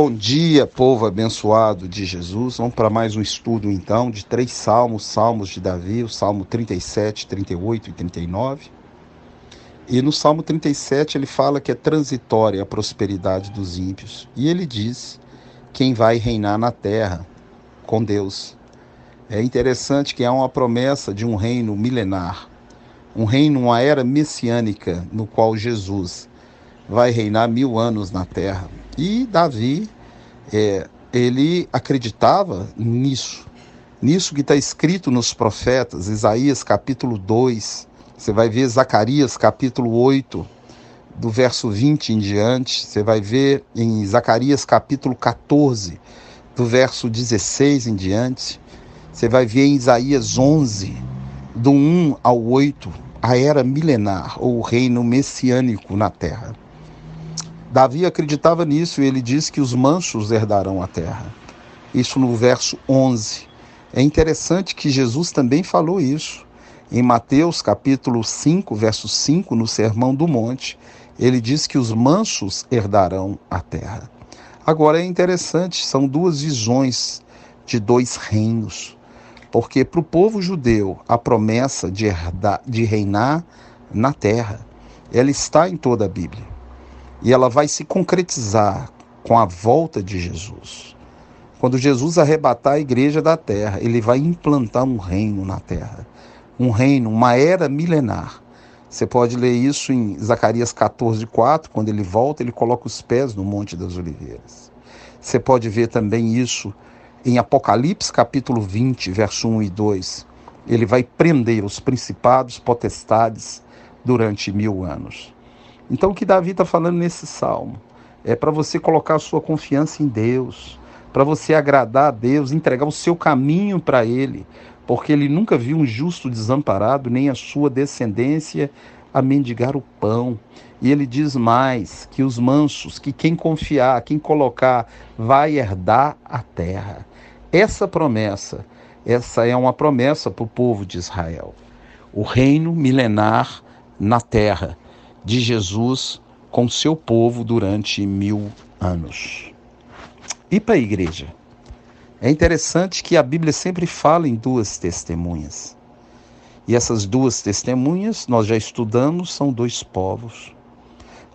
Bom dia, povo abençoado de Jesus. Vamos para mais um estudo, então, de 3 salmos de Davi, o Salmo 37, 38 e 39. E no Salmo 37 ele fala que é transitória a prosperidade dos ímpios. E ele diz quem vai reinar na terra com Deus. É interessante que há uma promessa de um reino milenar, um reino, uma era messiânica, no qual Jesus vai reinar 1000 anos na terra. E Davi, ele acreditava nisso que está escrito nos profetas, Isaías capítulo 2, você vai ver Zacarias capítulo 8, do verso 20 em diante, você vai ver em Zacarias capítulo 14, do verso 16 em diante, você vai ver em Isaías 11, do 1 ao 8, a era milenar, ou o reino messiânico na terra. Davi acreditava nisso e ele diz que os mansos herdarão a terra. Isso no verso 11. É interessante que Jesus também falou isso. Em Mateus capítulo 5, verso 5, no Sermão do Monte, ele diz que os mansos herdarão a terra. Agora é interessante, são duas visões de dois reinos. Porque para o povo judeu, a promessa de reinar na terra, ela está em toda a Bíblia. E ela vai se concretizar com a volta de Jesus. Quando Jesus arrebatar a igreja da terra, ele vai implantar um reino na terra. Um reino, uma era milenar. Você pode ler isso em Zacarias 14:4, quando ele volta, ele coloca os pés no Monte das Oliveiras. Você pode ver também isso em Apocalipse capítulo 20, verso 1 e 2. Ele vai prender os principados, potestades, durante 1000 anos. Então o que Davi está falando nesse salmo é para você colocar a sua confiança em Deus, para você agradar a Deus, entregar o seu caminho para Ele, porque Ele nunca viu um justo desamparado, nem a sua descendência a mendigar o pão. E Ele diz mais, que os mansos, que quem confiar, quem colocar, vai herdar a terra. Essa é uma promessa para o povo de Israel. O reino milenar na terra de Jesus com seu povo durante 1000 anos. E para a igreja? É interessante que a Bíblia sempre fala em duas testemunhas. E essas duas testemunhas, nós já estudamos, são dois povos.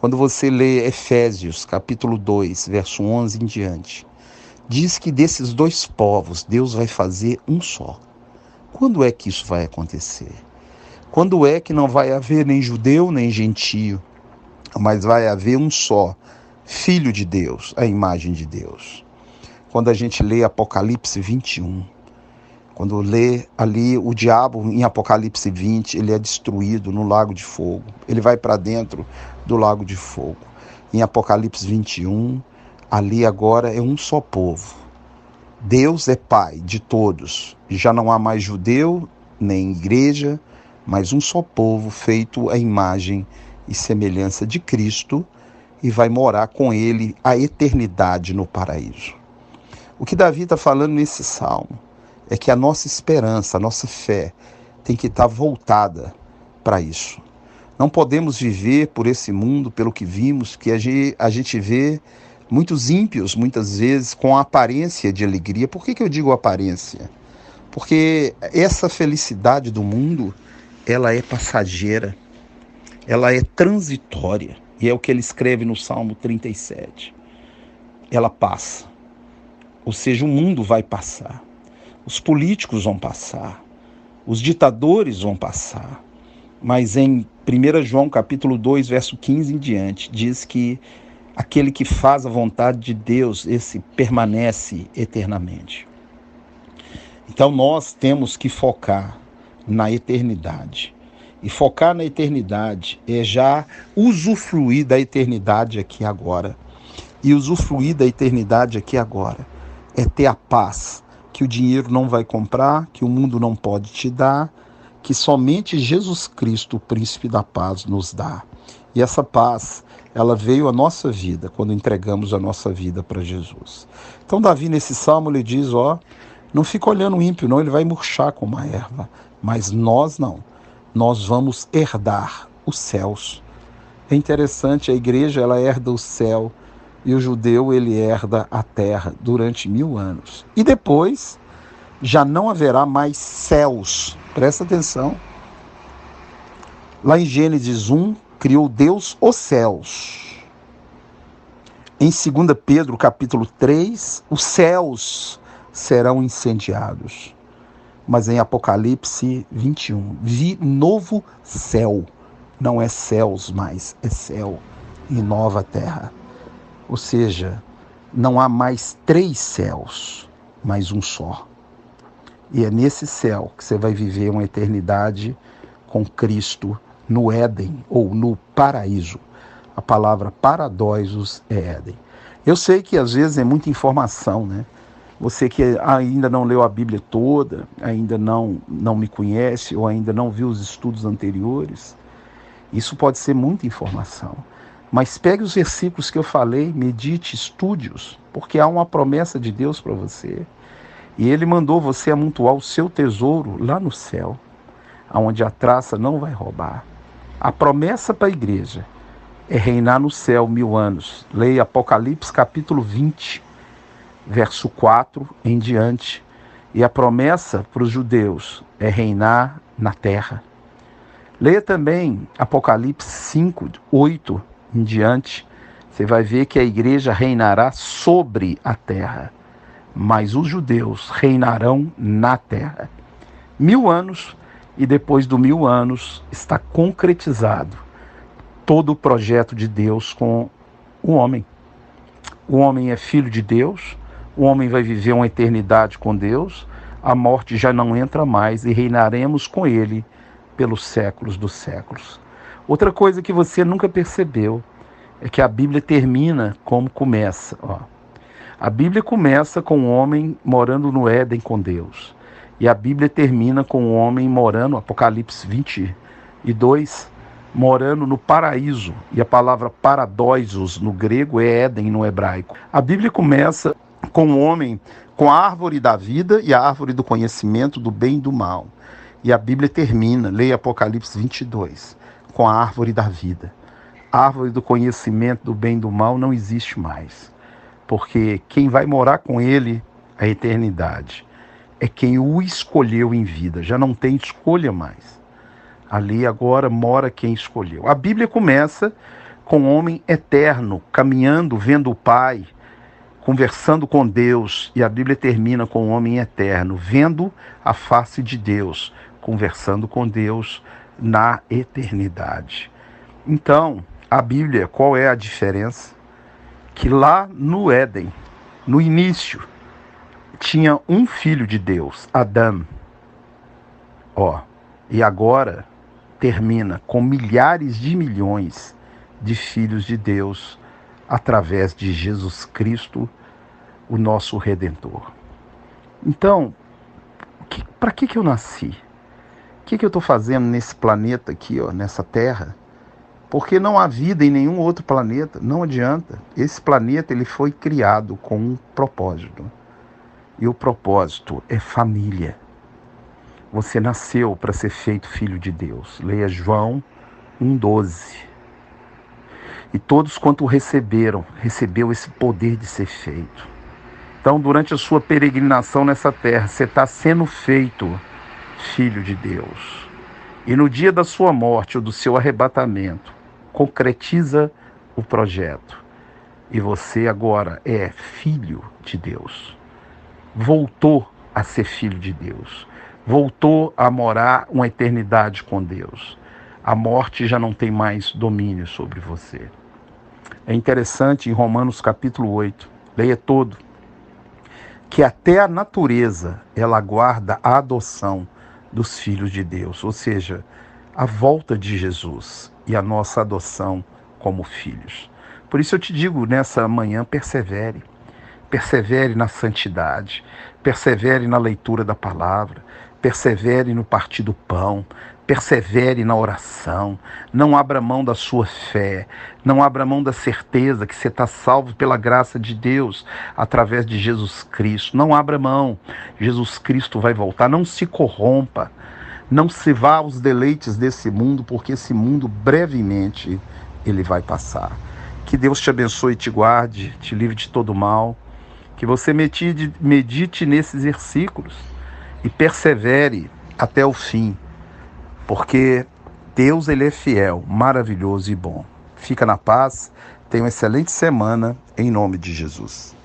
Quando você lê Efésios, capítulo 2, verso 11 em diante, diz que desses dois povos, Deus vai fazer um só. Quando é que isso vai acontecer? Quando é que não vai haver nem judeu nem gentio, mas vai haver um só, Filho de Deus, a imagem de Deus? Quando a gente lê Apocalipse 21, quando lê ali o diabo em Apocalipse 20, ele é destruído no lago de fogo, ele vai para dentro do lago de fogo. Em Apocalipse 21, ali agora é um só povo. Deus é Pai de todos, já não há mais judeu nem igreja, mas um só povo feito à imagem e semelhança de Cristo, e vai morar com ele a eternidade no paraíso. O que Davi está falando nesse salmo é que a nossa esperança, a nossa fé tem que estar voltada para isso. Não podemos viver por esse mundo, pelo que vimos, que a gente vê muitos ímpios, muitas vezes, com a aparência de alegria. Por que eu digo aparência? Porque essa felicidade do mundo, ela é passageira, ela é transitória, e é o que ele escreve no Salmo 37. Ela passa, ou seja, o mundo vai passar, os políticos vão passar, os ditadores vão passar, mas em 1 João capítulo 2, verso 15 em diante, diz que aquele que faz a vontade de Deus, esse permanece eternamente. Então nós temos que focar na eternidade. E focar na eternidade é já usufruir da eternidade aqui agora. E usufruir da eternidade aqui agora é ter a paz que o dinheiro não vai comprar, que o mundo não pode te dar, que somente Jesus Cristo, o príncipe da paz, nos dá. E essa paz, ela veio à nossa vida quando entregamos a nossa vida para Jesus. Então Davi nesse salmo ele diz, não fica olhando o ímpio não, ele vai murchar como uma erva, mas nós não, nós vamos herdar os céus. É interessante, a igreja ela herda o céu E o judeu, ele herda a terra durante 1000 anos. E depois, já não haverá mais céus. Presta atenção. Lá em Gênesis 1, criou Deus os céus. Em 2 Pedro, capítulo 3, os céus serão incendiados. Mas em Apocalipse 21, vi novo céu. Não é céus mais, é céu e nova terra. Ou seja, não há mais 3 céus, mas um só. E é nesse céu que você vai viver uma eternidade com Cristo no Éden ou no paraíso. A palavra paradóisos é Éden. Eu sei que às vezes é muita informação, né? Você que ainda não leu a Bíblia toda, ainda não me conhece ou ainda não viu os estudos anteriores, isso pode ser muita informação. Mas pegue os versículos que eu falei, medite, estude-os, porque há uma promessa de Deus para você. E Ele mandou você amontoar o seu tesouro lá no céu, onde a traça não vai roubar. A promessa para a igreja é reinar no céu 1000 anos. Leia Apocalipse capítulo 20, verso 4 em diante. E a promessa para os judeus é reinar na terra. Leia também Apocalipse 5, 8 em diante. Você vai ver que a igreja reinará sobre a terra, mas os judeus reinarão na terra. 1000 anos, e depois do 1000 anos está concretizado todo o projeto de Deus com o homem. O homem é filho de Deus, o homem vai viver uma eternidade com Deus, a morte já não entra mais e reinaremos com ele pelos séculos dos séculos. Outra coisa que você nunca percebeu é que a Bíblia termina como começa. A Bíblia começa com o homem morando no Éden com Deus. E a Bíblia termina com o homem morando, Apocalipse 22, morando no paraíso. E a palavra paradóisos no grego é Éden no hebraico. A Bíblia começa com o homem com a árvore da vida e a árvore do conhecimento do bem e do mal. E a Bíblia termina, leia Apocalipse 22, com a árvore da vida. A árvore do conhecimento do bem e do mal não existe mais. Porque quem vai morar com ele a eternidade é quem o escolheu em vida. Já não tem escolha mais. Ali agora mora quem escolheu. A Bíblia começa com o homem eterno, caminhando, vendo o Pai, conversando com Deus. E a Bíblia termina com o homem eterno, vendo a face de Deus, conversando com Deus na eternidade. Então, a Bíblia, qual é a diferença? Que lá no Éden, no início, tinha um filho de Deus, Adão. E agora termina com milhares de milhões de filhos de Deus através de Jesus Cristo, o nosso Redentor. Então, para que eu nasci? O que eu estou fazendo nesse planeta aqui, nessa Terra? Porque não há vida em nenhum outro planeta, não adianta. Esse planeta ele foi criado com um propósito. E o propósito é família. Você nasceu para ser feito filho de Deus. Leia João 1,12. E todos quanto recebeu esse poder de ser feito. Então, durante a sua peregrinação nessa terra, você está sendo feito filho de Deus. E no dia da sua morte ou do seu arrebatamento, concretiza o projeto. E você agora é filho de Deus. Voltou a ser filho de Deus. Voltou a morar uma eternidade com Deus. A morte já não tem mais domínio sobre você. É interessante em Romanos capítulo 8, leia todo, que até a natureza ela aguarda a adoção dos filhos de Deus, ou seja, a volta de Jesus e a nossa adoção como filhos. Por isso eu te digo nessa manhã, persevere. Persevere na santidade, persevere na leitura da palavra, persevere no partir do pão, persevere na oração, não abra mão da sua fé, não abra mão da certeza que você está salvo pela graça de Deus através de Jesus Cristo. Não abra mão, Jesus Cristo vai voltar, não se corrompa, não se vá aos deleites desse mundo, porque esse mundo brevemente ele vai passar. Que Deus te abençoe e te guarde, te livre de todo mal. Que você medite nesses versículos e persevere até o fim, porque Deus, Ele é fiel, maravilhoso e bom. Fica na paz, tenha uma excelente semana, em nome de Jesus.